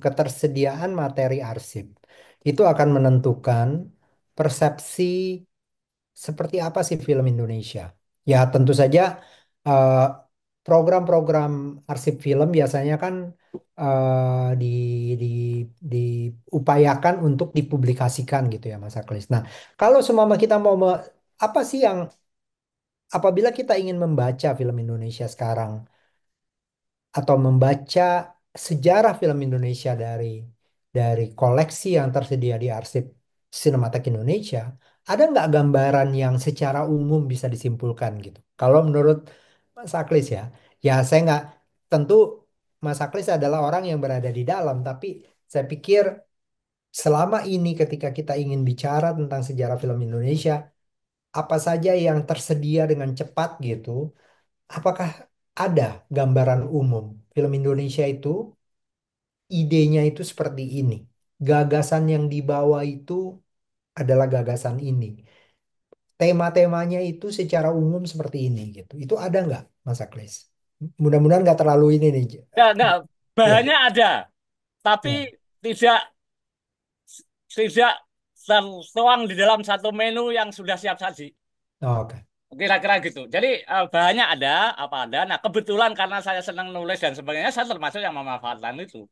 ketersediaan materi arsip itu akan menentukan persepsi seperti apa sih film Indonesia. Ya, tentu saja eh, program-program arsip film biasanya kan di, di, diupayakan untuk dipublikasikan gitu ya, Mas Aklis. Nah, kalau semua kita mau apa sih yang apabila kita ingin membaca film Indonesia sekarang atau membaca sejarah film Indonesia dari koleksi yang tersedia di arsip Sinematek Indonesia, ada nggak gambaran yang secara umum bisa disimpulkan gitu? Kalau menurut Mas Aklis ya saya nggak tentu Mas Aklis adalah orang yang berada di dalam, tapi saya pikir selama ini ketika kita ingin bicara tentang sejarah film Indonesia, apa saja yang tersedia dengan cepat gitu, apakah ada gambaran umum film Indonesia itu idenya itu seperti ini. Gagasan yang dibawa itu adalah gagasan ini. Tema-temanya itu secara umum seperti ini gitu. Itu ada nggak, Mas Aklis? Mudah-mudahan nggak terlalu ini nih. Enggak. Ya, Bahannya ada, tapi ya. tidak tidak tertuang di dalam satu menu yang sudah siap saji. Oh, oke. Kira-kira gitu. Jadi bahannya ada, apa ada. Nah, kebetulan karena saya senang nulis dan sebagainya, saya termasuk yang memanfaatkan itu.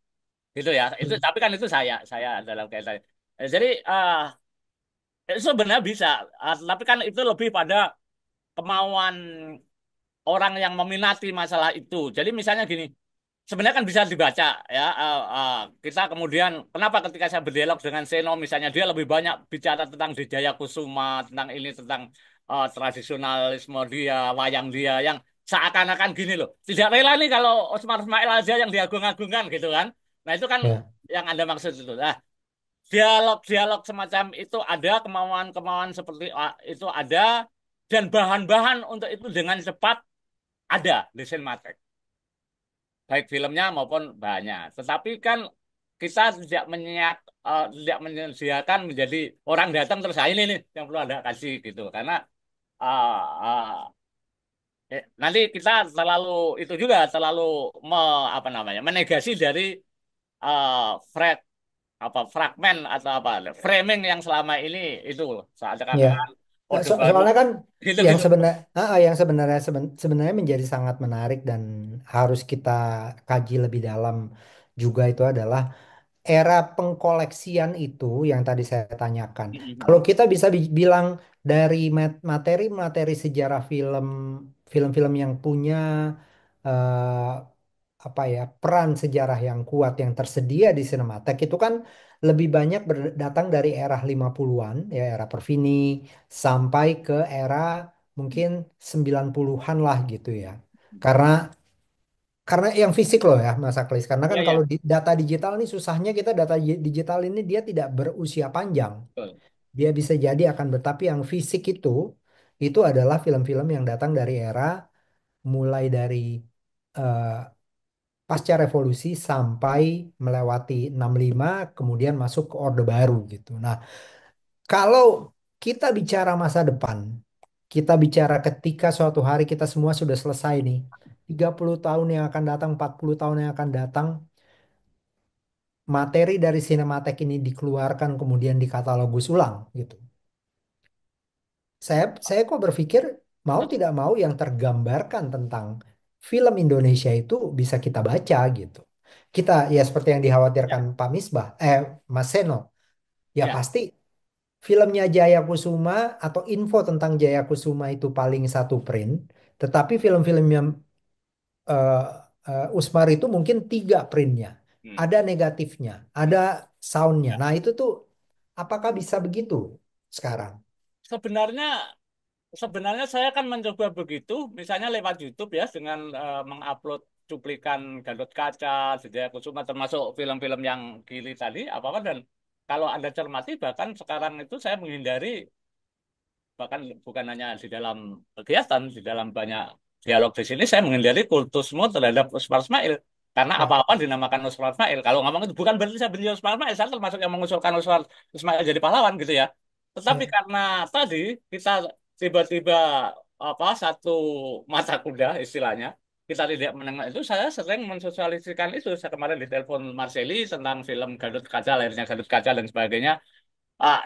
Gitu ya. Itu Hmm. tapi kan itu saya dalam kaitan. Jadi itu sebenarnya bisa. Tapi kan itu lebih pada kemauan orang yang meminati masalah itu. Jadi misalnya gini, sebenarnya kan bisa dibaca ya. Kita kemudian kenapa ketika saya berdialog dengan Seno misalnya dia lebih banyak bicara tentang Dijaya Kusuma, tentang ini tentang tradisionalisme dia, wayang dia yang seakan-akan gini loh. Tidak rela nih kalau Osmar Ismail aja yang diagung-agungkan gitu kan. Nah, itu kan Ya, yang Anda maksud itu. Nah, dialog-dialog semacam itu ada, kemauan-kemauan seperti itu ada dan bahan-bahan untuk itu dengan cepat ada di Sinematek, baik filmnya maupun bahannya. Tetapi kan kita tidak menyediakan menjadi orang datang terus "Ah, ini nih yang perlu Anda kasih gitu. Karena uh, uh, nanti kita terlalu itu juga terlalu apa namanya menegasi dari uh, frag, fragmen atau apa framing yang selama ini itu saat ya. katakan Orde Baru Soalnya kan gitu-gitu. yang sebenarnya sebenarnya menjadi sangat menarik dan harus kita kaji lebih dalam juga itu adalah era pengkoleksian itu yang tadi saya tanyakan. Kalau kita bisa bilang dari materi-materi sejarah film-film yang punya eh, apa ya peran sejarah yang kuat yang tersedia di Cinematheque itu kan lebih banyak datang dari era 50-an ya era Pervini sampai ke era mungkin 90-an lah gitu ya. Karena karena yang fisik loh ya Mas Aklis. Karena kan Ya kalau ya, data digital nih susahnya kita data digital ini dia tidak berusia panjang. betul. Dia bisa jadi akan tapi yang fisik itu adalah film-film yang datang dari era mulai dari eh, pasca revolusi sampai melewati 65 kemudian masuk ke Orde Baru gitu. Nah, kalau kita bicara masa depan, kita bicara ketika suatu hari kita semua sudah selesai nih. 30 tahun yang akan datang, 40 tahun yang akan datang, materi dari Cinematheque ini dikeluarkan kemudian dikatalogus ulang gitu. Saya kok berpikir mau tidak mau yang tergambarkan tentang film Indonesia itu bisa kita baca gitu. Kita ya seperti yang dikhawatirkan Ya, Pak Misbah, Mas Seno, ya ya. pasti filmnya Jaya Kusuma atau info tentang Jaya Kusuma itu paling satu print, tetapi film-film yang eh, Usmar itu mungkin tiga printnya. Hmm. Ada negatifnya, ada soundnya. Ya. Nah itu tuh apakah bisa begitu sekarang? Sebenarnya Sebenarnya saya kan mencoba begitu, misalnya lewat YouTube ya, dengan mengupload cuplikan Gatot Kaca, Jaya Kusuma, termasuk film-film yang Gili tadi, apa-apa. Dan kalau Anda cermati, bahkan sekarang itu saya menghindari, bahkan bukan hanya di dalam kegiatan, di dalam banyak dialog di sini, saya menghindari kultusmu terhadap Usmar Ismail. Karena Ya, apa-apa dinamakan Usmar Ismail. Kalau ngomong itu bukan berarti saya benci Usmar Ismail, saya termasuk yang mengusulkan Usmar Ismail jadi pahlawan gitu ya. Tetapi ya, karena tadi kita tiba-tiba apa satu mata kuda istilahnya. kita tidak mendengar itu, saya sering mensosialisikan itu. Saya kemarin ditelepon Marceli tentang film Gatot Kaca, lahirnya Gatot Kaca dan sebagainya.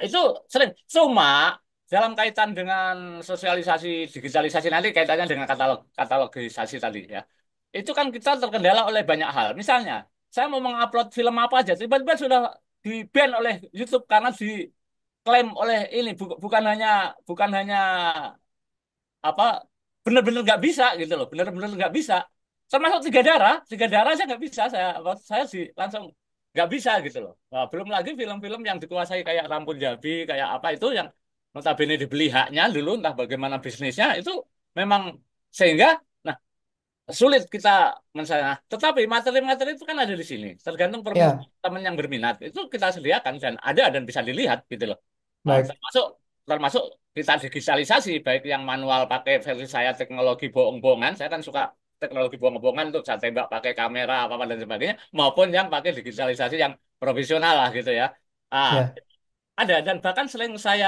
Itu sering. Cuma dalam kaitan dengan sosialisasi, digitalisasi nanti kaitannya dengan katalogisasi tadi ya. Itu kan kita terkendala oleh banyak hal. Misalnya, saya mau mengupload film apa aja, tiba-tiba sudah di-ban oleh YouTube karena diklaim oleh ini bukan hanya apa benar-benar nggak bisa gitu loh, benar-benar nggak bisa. Termasuk tiga darah saya nggak bisa, saya sih langsung nggak bisa gitu loh. Nah, belum lagi film-film yang dikuasai kayak Rampun Jabi, kayak apa itu yang notabene dibeli haknya dulu, entah bagaimana bisnisnya itu memang sehingga nah sulit kita misalnya. Tetapi materi-materi itu kan ada di sini, tergantung permintaan Ya, teman yang berminat itu kita sediakan dan ada dan bisa dilihat gitu loh. baik. Termasuk termasuk kita digitalisasi baik yang manual pakai versi saya teknologi bohong-bohongan, saya kan suka teknologi bohong-bohongan untuk saya tembak pakai kamera apa apa dan sebagainya, maupun yang pakai digitalisasi yang profesional lah gitu ya. Ah, Ya, ada dan bahkan sering saya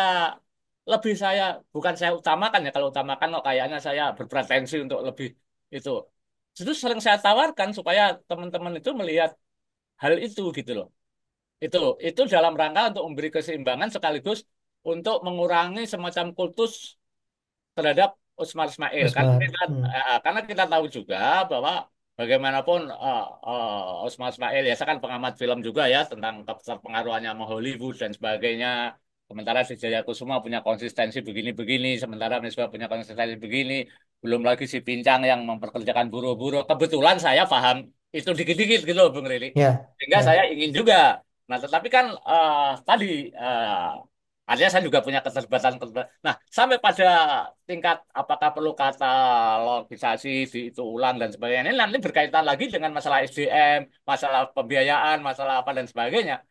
bukan saya utamakan ya, kalau utamakan kok kayaknya saya berpretensi untuk lebih itu. Itu sering saya tawarkan supaya teman-teman itu melihat hal itu gitu loh. Itu itu dalam rangka untuk memberi keseimbangan sekaligus untuk mengurangi semacam kultus terhadap Usmar Ismail. Usmar. Karena kita tahu juga bahwa bagaimanapun Usmar Ismail ya saya kan pengamat film juga ya tentang keterpengaruhannya sama Hollywood dan sebagainya. Sementara si Jayakusuma punya konsistensi begini-begini, sementara Misbah punya konsistensi begini. Belum lagi si Pincang yang memperkerjakan buruh-buruh. Kebetulan saya paham itu dikit-dikit gitu loh, Bung Rili. Ya, Sehingga saya ya. ingin juga. Nah, tetapi kan tadi artinya saya juga punya keterbatasan. Nah, sampai pada tingkat apakah perlu katalogisasi itu ulang dan sebagainya. Ini nanti berkaitan lagi dengan masalah SDM, masalah pembiayaan, masalah apa dan sebagainya.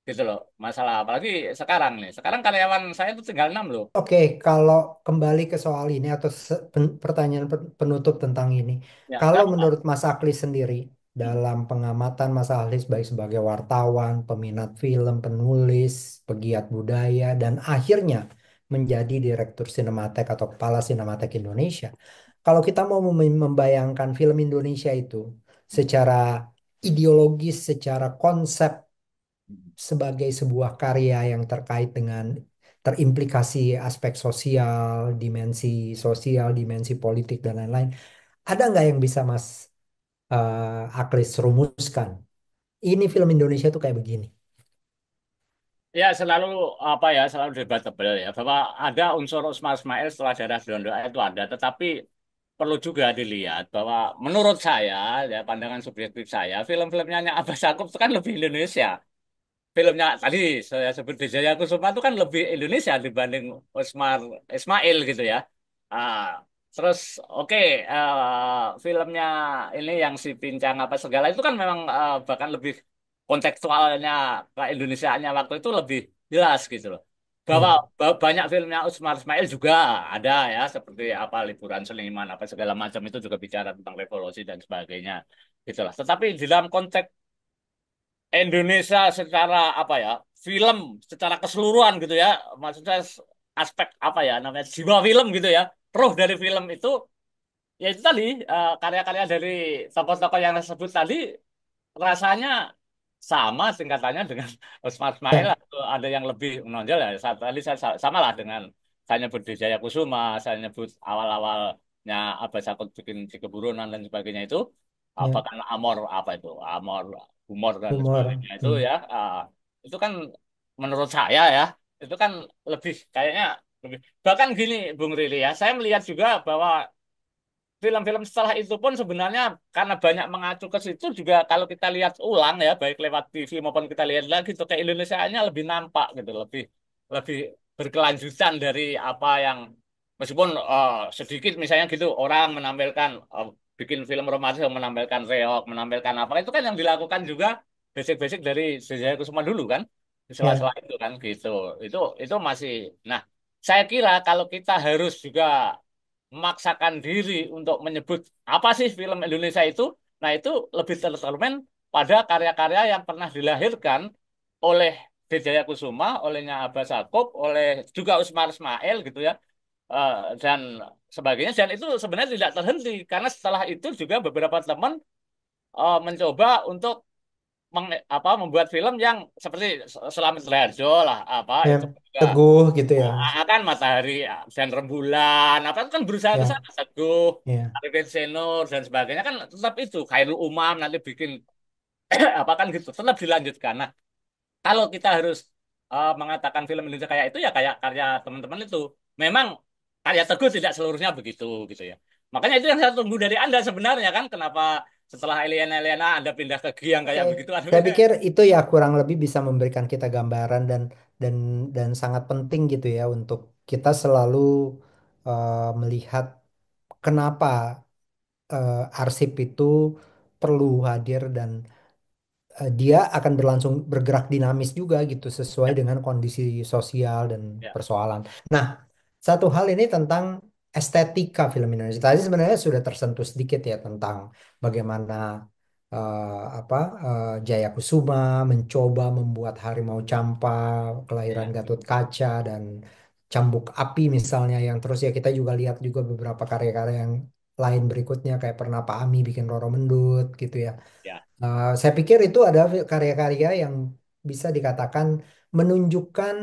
Gitu loh. Masalah apalagi sekarang nih. Sekarang karyawan saya itu tinggal 6 loh. Oke, kalau kembali ke soal ini atau pertanyaan penutup tentang ini, Ya, kalau kalau menurut Mas Aklis sendiri, hmm, dalam pengamatan Mas Aklis baik sebagai wartawan, peminat film, penulis, pegiat budaya, dan akhirnya menjadi direktur sinematek atau kepala sinematek Indonesia, kalau kita mau membayangkan film Indonesia itu secara ideologis, secara konsep sebagai sebuah karya yang terkait dengan terimplikasi aspek sosial, dimensi politik dan lain-lain. Ada nggak yang bisa Mas Aklis rumuskan? Ini film Indonesia tuh kayak begini. ya selalu apa ya selalu debatable ya bahwa ada unsur Usman Ismail setelah darah Belanda itu ada, tetapi perlu juga dilihat bahwa menurut saya ya pandangan subjektif saya film-filmnya Abbas Sakup itu kan lebih Indonesia. Filmnya tadi saya sebut Wijaya Kusuma itu kan lebih Indonesia dibanding Usmar Ismail gitu ya. Ah, terus oke, filmnya ini yang si Pincang apa segala itu kan memang bahkan lebih kontekstualnya ke Indonesiaannya waktu itu lebih jelas gitu loh. Bahwa Ya, banyak filmnya Usmar Ismail juga ada ya seperti apa Liburan Seniman apa segala macam itu juga bicara tentang revolusi dan sebagainya gitulah. Tetapi di dalam konteks Indonesia secara apa ya film secara keseluruhan gitu ya maksudnya aspek apa ya namanya jiwa film gitu ya roh dari film itu ya itu tadi karya-karya dari tokoh-tokoh yang saya sebut tadi rasanya sama tingkatannya dengan Usman Ismail ya, atau ada yang lebih menonjol ya tadi saya sama lah dengan saya nyebut Wijaya Kusuma, saya nyebut awal-awalnya Abbas Sakud bikin Cikeburunan dan sebagainya itu ya. bahkan Amor apa itu Amor humor dan Humor. sebagainya itu ya itu kan menurut saya ya itu kan lebih kayaknya lebih bahkan gini Bung Rili ya saya melihat juga bahwa film-film setelah itu pun sebenarnya karena banyak mengacu ke situ juga kalau kita lihat ulang ya baik lewat TV maupun kita lihat lagi tuh kayak Indonesianya lebih nampak gitu lebih lebih berkelanjutan dari apa yang meskipun sedikit misalnya gitu orang menampilkan bikin film romantis yang menampilkan reok menampilkan apa itu kan yang dilakukan juga basic-basic dari Sejaya Kusuma dulu kan di Ya, sela-sela itu kan gitu itu masih nah saya kira kalau kita harus juga memaksakan diri untuk menyebut apa sih film Indonesia itu, nah itu lebih tercermin pada karya-karya yang pernah dilahirkan oleh Wijaya Kusuma, olehnya Abbas Sakup, oleh juga Usmar Ismail gitu ya. Dan sebagainya, dan itu sebenarnya tidak terhenti karena setelah itu juga beberapa teman mencoba untuk membuat film yang seperti Slamet Raharjo lah, apa Ya, itu juga teguh gitu ya. kan Matahari dan Rembulan apa itu kan berusaha ke Ya, sana, Teguh, ya. Arifin Senur dan sebagainya kan tetap itu Khairul Umam nanti bikin apa kan gitu tetap dilanjutkan. Nah, kalau kita harus mengatakan film Indonesia kayak itu ya kayak karya teman-teman itu memang karya Teguh tidak seluruhnya begitu gitu ya. Makanya itu yang saya tunggu dari Anda sebenarnya kan kenapa setelah Eliana Anda pindah ke Giang Oke, kayak begitu. Aduh, saya pikir itu ya kurang lebih bisa memberikan kita gambaran dan dan sangat penting gitu ya untuk kita selalu melihat kenapa arsip itu perlu hadir dan dia akan berlangsung bergerak dinamis juga gitu sesuai ya, dengan kondisi sosial dan ya, persoalan. Nah, satu hal ini tentang estetika film Indonesia. Tadi sebenarnya sudah tersentuh sedikit ya tentang bagaimana apa Jaya Kusuma mencoba membuat Harimau Campa, Kelahiran ya, Gatot Kaca dan Cambuk Api misalnya yang terus ya kita juga lihat juga beberapa karya-karya yang lain berikutnya kayak pernah Pak Ami bikin Roro Mendut gitu ya. ya. Saya pikir itu ada karya-karya yang bisa dikatakan menunjukkan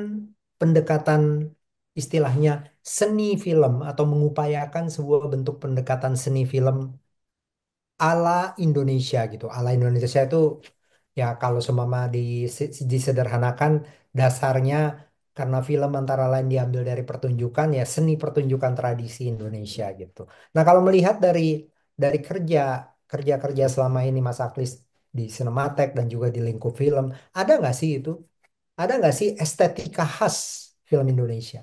pendekatan istilahnya seni film atau mengupayakan sebuah bentuk pendekatan seni film ala Indonesia gitu. Ala Indonesia itu ya kalau seumpama disederhanakan dasarnya karena film antara lain diambil dari pertunjukan ya seni pertunjukan tradisi Indonesia gitu. Nah, kalau melihat dari kerja-kerja selama ini Mas Aklis di Cinematheque dan juga di lingkup film, ada nggak sih itu? Ada nggak sih estetika khas film Indonesia?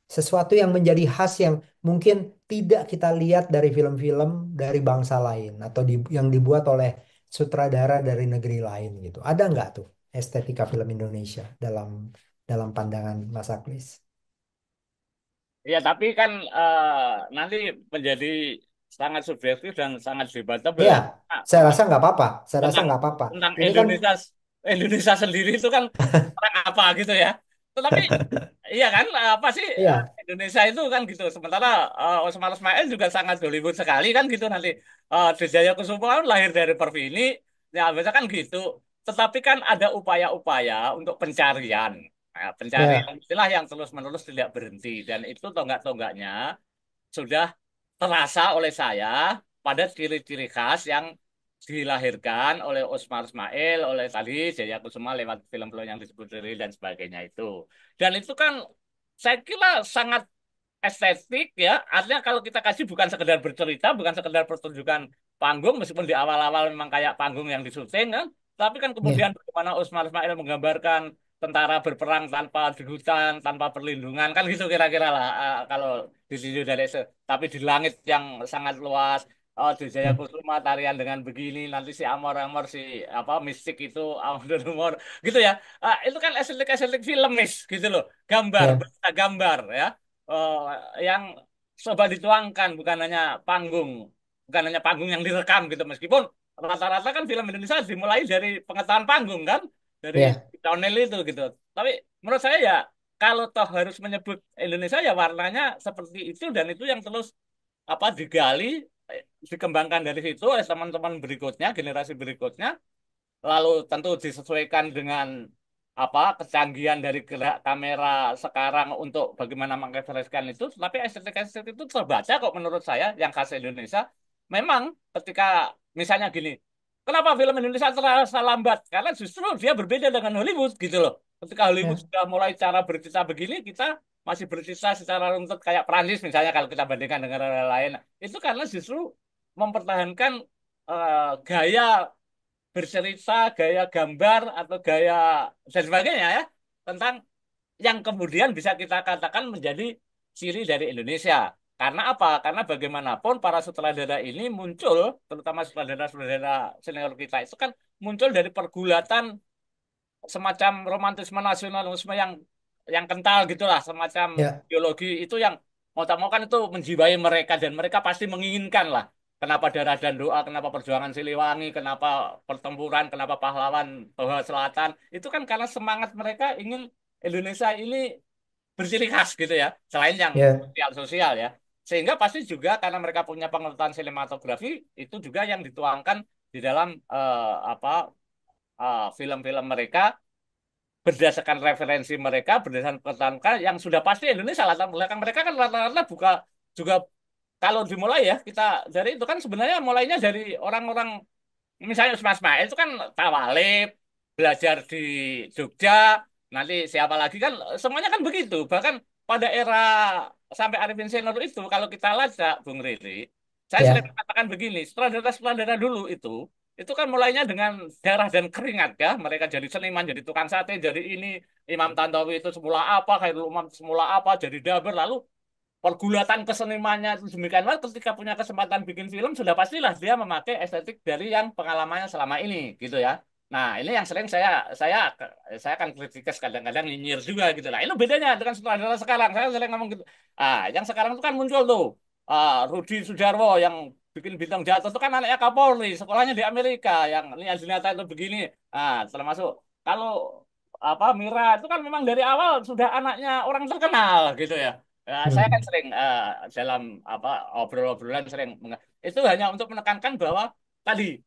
Sesuatu yang menjadi khas yang mungkin tidak kita lihat dari film-film dari bangsa lain atau yang dibuat oleh sutradara dari negeri lain gitu. Ada nggak tuh estetika film Indonesia dalam dalam pandangan Mas Aklis? Ya, tapi kan nanti menjadi sangat subjektif dan sangat debatable Ya, ya. saya rasa nggak apa-apa. Saya rasa Tentang nggak apa-apa. tentang Ini kan Indonesia sendiri itu kan orang apa gitu ya. Tetapi iya kan apa sih iya, Indonesia itu kan gitu. Sementara Osmar Ismail juga sangat Hollywood sekali kan gitu nanti. Dijaya Kusuma kan lahir dari Pervini. Ya biasa kan gitu. Tetapi kan ada upaya-upaya untuk pencarian. Nah, pencarian ya, istilah yang terus-menerus tidak berhenti dan itu tonggak-tonggaknya sudah terasa oleh saya pada ciri-ciri khas yang dilahirkan oleh Osmar Ismail, oleh tadi Jaya Kusuma lewat film-film yang disebut Riri dan sebagainya itu. Dan itu kan saya kira sangat estetik ya. Artinya kalau kita kasih bukan sekedar bercerita, bukan sekedar pertunjukan panggung, meskipun di awal-awal memang kayak panggung yang disyuting kan, tapi kan ya, kemudian bagaimana Osmar Ismail menggambarkan tentara berperang tanpa di hutan, tanpa perlindungan, kan gitu kira-kira lah kalau di sini dari tapi di langit yang sangat luas. Oh, di ya, Jayakusuma tarian dengan begini, nanti si Amor-Amor si apa mistik itu Amor Amor gitu ya. Itu kan estetik-estetik filmis gitu loh. Gambar, ya, bahasa gambar ya eh, yang coba dituangkan bukan hanya panggung yang direkam gitu meskipun rata-rata kan film Indonesia dimulai dari pengetahuan panggung kan dari ya, Downhill itu gitu tapi menurut saya ya kalau toh harus menyebut Indonesia ya warnanya seperti itu dan itu yang terus digali dikembangkan dari situ oleh teman-teman berikutnya generasi berikutnya lalu tentu disesuaikan dengan kecanggihan dari gerak kamera sekarang untuk bagaimana mengekspresikan itu tapi estetik-estetik itu terbaca kok menurut saya yang khas Indonesia memang ketika misalnya gini kenapa film Indonesia terasa lambat karena justru dia berbeda dengan Hollywood gitu loh ketika Hollywood ya, sudah mulai cara bercerita begini kita masih bercerita secara runtut kayak Prancis misalnya kalau kita bandingkan dengan negara lain itu karena justru mempertahankan gaya bercerita, gaya gambar atau gaya dan sebagainya ya tentang yang kemudian bisa kita katakan menjadi ciri dari Indonesia. Karena apa? Karena bagaimanapun para sutradara ini muncul, terutama sutradara-sutradara senior kita itu kan muncul dari pergulatan semacam romantisme nasionalisme yang kental gitulah, semacam ya, ideologi itu yang mau tak mau kan itu menjiwai mereka dan mereka pasti menginginkan lah. Kenapa darah dan doa, kenapa perjuangan Siliwangi, kenapa pertempuran, kenapa pahlawan Toba Selatan, itu kan karena semangat mereka ingin Indonesia ini berciri khas gitu ya, selain yang ya, sosial-sosial ya. sehingga pasti juga karena mereka punya pengetahuan sinematografi itu juga yang dituangkan di dalam apa film-film mereka berdasarkan referensi mereka, berdasarkan pengetahuan mereka yang sudah pasti Indonesia latar belakang mereka kan rata-rata buka juga kalau dimulai ya kita dari itu kan sebenarnya mulainya dari orang-orang misalnya Mas Mail itu kan Tawalib belajar di Jogja nanti siapa lagi kan semuanya kan begitu bahkan pada era sampai Arifin Senior itu kalau kita lacak Bung Riri saya sering Ya, mengatakan begini sutradara-sutradara dulu itu kan mulainya dengan darah dan keringat ya mereka jadi seniman jadi tukang sate jadi ini Imam Tantowi itu semula apa Khairul Umam semula apa jadi daber lalu pergulatan kesenimannya itu demikian banget ketika punya kesempatan bikin film sudah pastilah dia memakai estetik dari yang pengalamannya selama ini gitu ya. Nah, ini yang sering saya akan kritis kadang-kadang nyinyir juga gitu lah. Ini bedanya dengan sutradara sekarang. Saya sering ngomong gitu. Yang sekarang itu kan muncul tuh Rudi Sudjarwo yang bikin Bintang Jatuh itu kan anaknya Kapolri, sekolahnya di Amerika yang Nia Junita itu begini. Termasuk kalau apa Mira itu kan memang dari awal sudah anaknya orang terkenal gitu ya. Saya kan hmm, sering dalam apa obrol-obrolan sering itu hanya untuk menekankan bahwa tadi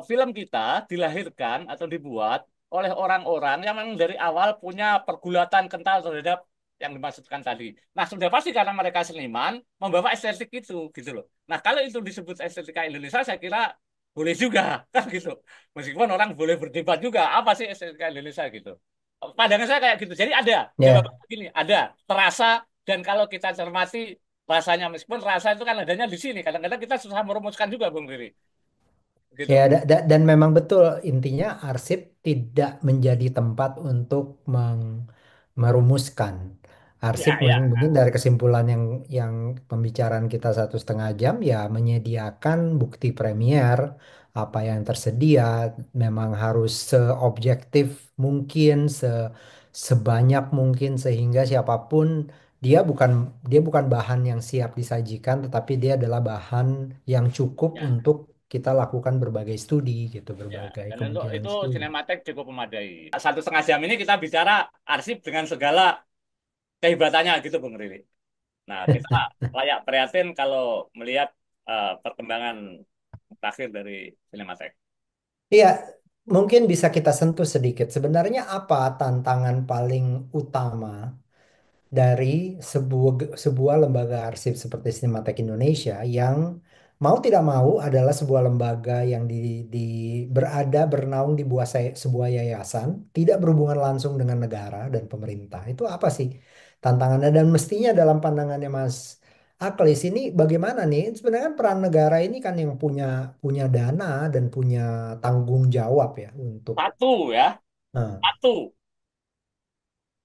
film kita dilahirkan atau dibuat oleh orang-orang yang memang dari awal punya pergulatan kental terhadap yang dimaksudkan tadi. Nah, sudah pasti karena mereka seniman membawa estetik itu gitu loh. Nah, kalau itu disebut estetika Indonesia saya kira boleh juga kan gitu. Meskipun orang boleh berdebat juga apa sih estetika Indonesia gitu. Pandangan saya kayak gitu. Jadi ada ya. jawabannya gini, ada terasa dan kalau kita cermati rasanya meskipun rasa itu kan adanya di sini. Kadang-kadang kita susah merumuskan juga Bung Riri. Ya, Gitu. dan memang betul intinya arsip tidak menjadi tempat untuk merumuskan. Arsip Ya, ya. mungkin dari kesimpulan yang pembicaraan kita 1,5 jam ya menyediakan bukti premier apa yang tersedia memang harus seobjektif mungkin, sebanyak mungkin sehingga siapapun dia bukan bahan yang siap disajikan, tetapi dia adalah bahan yang cukup Ya, untuk kita lakukan berbagai studi gitu, ya. berbagai Dan untuk kemungkinan itu studi. sinematek cukup memadai. 1,5 jam ini kita bicara arsip dengan segala kehebatannya gitu, Bung Riri. Nah, kita layak prihatin kalau melihat perkembangan terakhir dari sinematek. Iya, mungkin bisa kita sentuh sedikit. Sebenarnya apa tantangan paling utama dari sebuah lembaga arsip seperti Sinematek Indonesia yang mau tidak mau adalah sebuah lembaga yang berada bernaung di bawah sebuah yayasan, tidak berhubungan langsung dengan negara dan pemerintah. Itu apa sih tantangannya dan mestinya dalam pandangannya Mas Aklis ini bagaimana nih? Sebenarnya kan peran negara ini kan yang punya punya dana dan punya tanggung jawab ya untuk Satu ya, nah, satu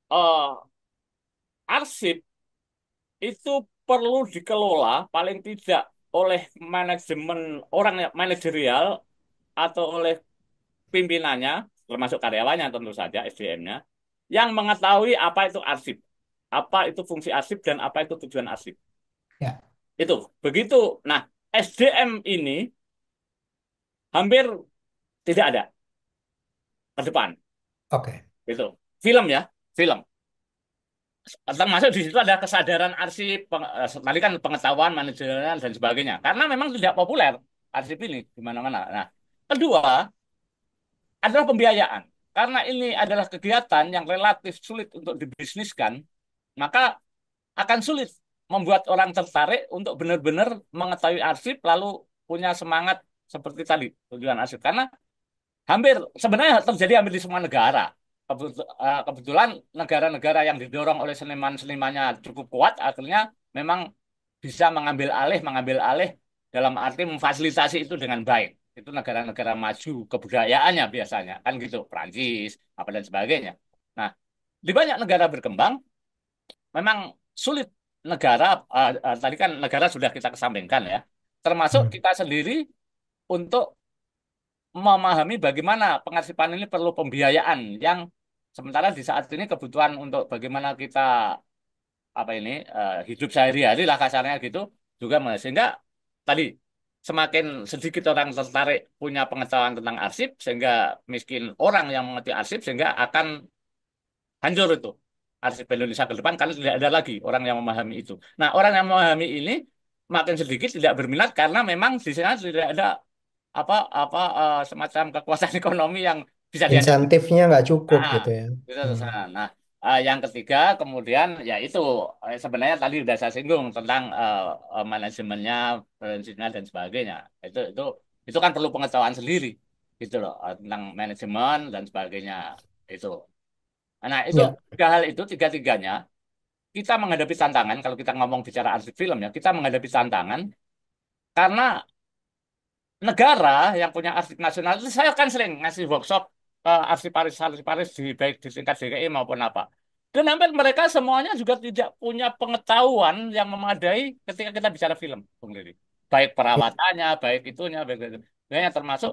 eh, arsip itu perlu dikelola paling tidak oleh manajemen orang yang manajerial atau oleh pimpinannya, termasuk karyawannya tentu saja, SDM-nya, yang mengetahui apa itu arsip, apa itu fungsi arsip, dan apa itu tujuan arsip. ya, Itu, begitu. Nah, SDM ini hampir tidak ada ke depan. oke. Gitu. Film ya, film. Termasuk di situ ada kesadaran arsip, tadi kan pengetahuan manajerial dan sebagainya. Karena memang tidak populer arsip ini di mana-mana. Nah, kedua adalah pembiayaan. Karena ini adalah kegiatan yang relatif sulit untuk dibisniskan, maka akan sulit membuat orang tertarik untuk benar-benar mengetahui arsip lalu punya semangat seperti tadi tujuan arsip. Karena hampir sebenarnya terjadi hampir di semua negara. Kebetulan negara-negara yang didorong oleh seniman-senimannya cukup kuat, akhirnya memang bisa mengambil alih dalam arti memfasilitasi itu dengan baik. Itu negara-negara maju kebudayaannya biasanya, kan gitu, Prancis, apa dan sebagainya. Nah, di banyak negara berkembang, memang sulit negara, tadi kan negara sudah kita kesampingkan ya, termasuk Hmm. kita sendiri untuk memahami bagaimana pengarsipan ini perlu pembiayaan yang sementara di saat ini kebutuhan untuk bagaimana kita apa ini hidup sehari-hari lah kasarnya gitu juga sehingga tadi semakin sedikit orang tertarik punya pengetahuan tentang arsip sehingga miskin orang yang mengerti arsip sehingga akan hancur itu. arsip Indonesia ke depan karena tidak ada lagi orang yang memahami itu. Nah, orang yang memahami ini makin sedikit tidak berminat karena memang di sana tidak ada semacam kekuasaan ekonomi yang bisa diajak. Insentifnya nggak cukup Nah, gitu ya. itu Hmm. sana. Nah, yang ketiga kemudian ya itu sebenarnya tadi sudah saya singgung tentang manajemennya, prinsipnya dan sebagainya. Itu kan perlu pengetahuan sendiri gitu loh tentang manajemen dan sebagainya itu. Nah, itu Ya, tiga hal itu tiga-tiganya kita menghadapi tantangan kalau kita ngomong bicara arsip film ya, kita menghadapi tantangan karena negara yang punya arsip nasional itu saya kan sering ngasih workshop arsiparis di baik di tingkat DKI maupun apa. Dan hampir mereka semuanya juga tidak punya pengetahuan yang memadai ketika kita bicara film, Bung Riri. Baik ya, perawatannya, baik itunya, baik itu. Sebenarnya termasuk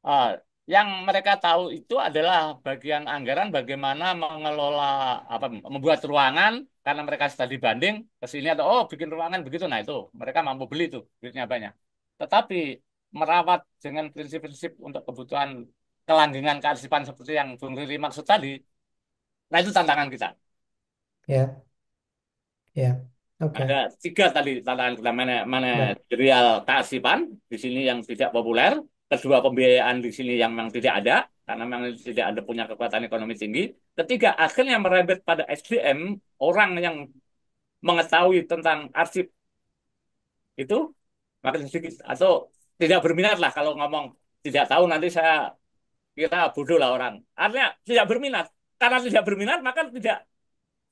eh, yang mereka tahu itu adalah bagian anggaran bagaimana mengelola membuat ruangan karena mereka studi banding ke sini atau oh bikin ruangan begitu. Nah itu mereka mampu beli tuh duitnya banyak. Tetapi merawat dengan prinsip-prinsip untuk kebutuhan kelanggengan kearsipan seperti yang Bung Riri maksud tadi. Nah, itu tantangan kita. ya, ya. Ada Oke. tiga tadi tantangan kita Baik. manajerial kearsipan di sini yang tidak populer. Kedua, pembiayaan di sini yang memang tidak ada karena memang tidak ada punya kekuatan ekonomi tinggi. Ketiga, akhirnya merembet pada SDM orang yang mengetahui tentang arsip itu makin sedikit atau tidak berminat lah kalau ngomong tidak tahu nanti saya kira bodoh lah orang. Artinya tidak berminat. Karena tidak berminat maka tidak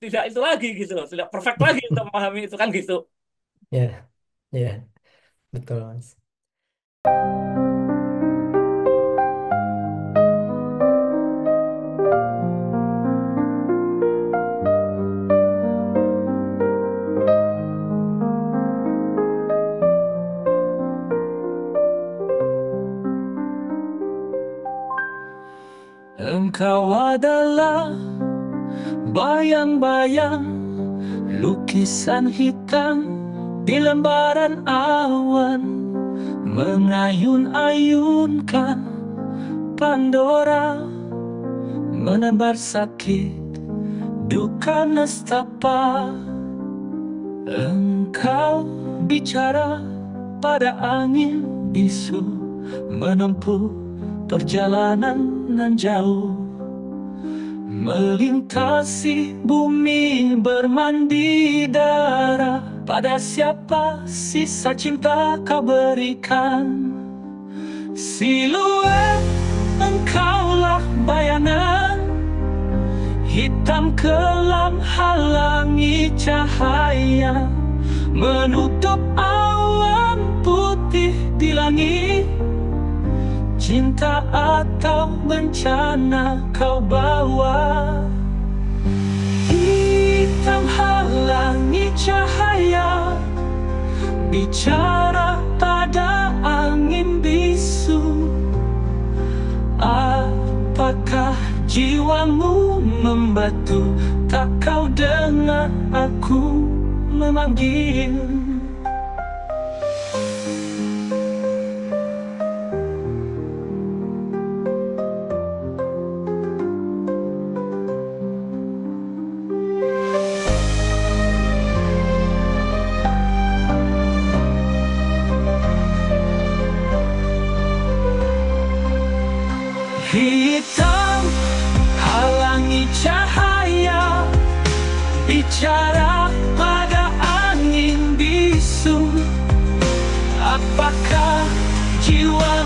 tidak itu lagi gitu loh, tidak perfect lagi untuk memahami itu kan gitu. Ya, ya, betul, Mas. Engkau adalah bayang-bayang lukisan hitam di lembaran awan, mengayun-ayunkan Pandora, menebar sakit, duka nestapa. Engkau bicara pada angin bisu, menempuh perjalanan nan jauh, melintasi bumi bermandi darah. Pada siapa sisa cinta kau berikan? Siluet engkaulah bayangan, hitam kelam halangi cahaya, menutup awan putih di langit. Cinta atau bencana kau bawa, hitam halangi cahaya, bicara pada angin bisu. Apakah jiwamu membatu, tak kau dengar aku memanggil? Hitam halangi cahaya, bicara pada angin bisu. Apakah jiwa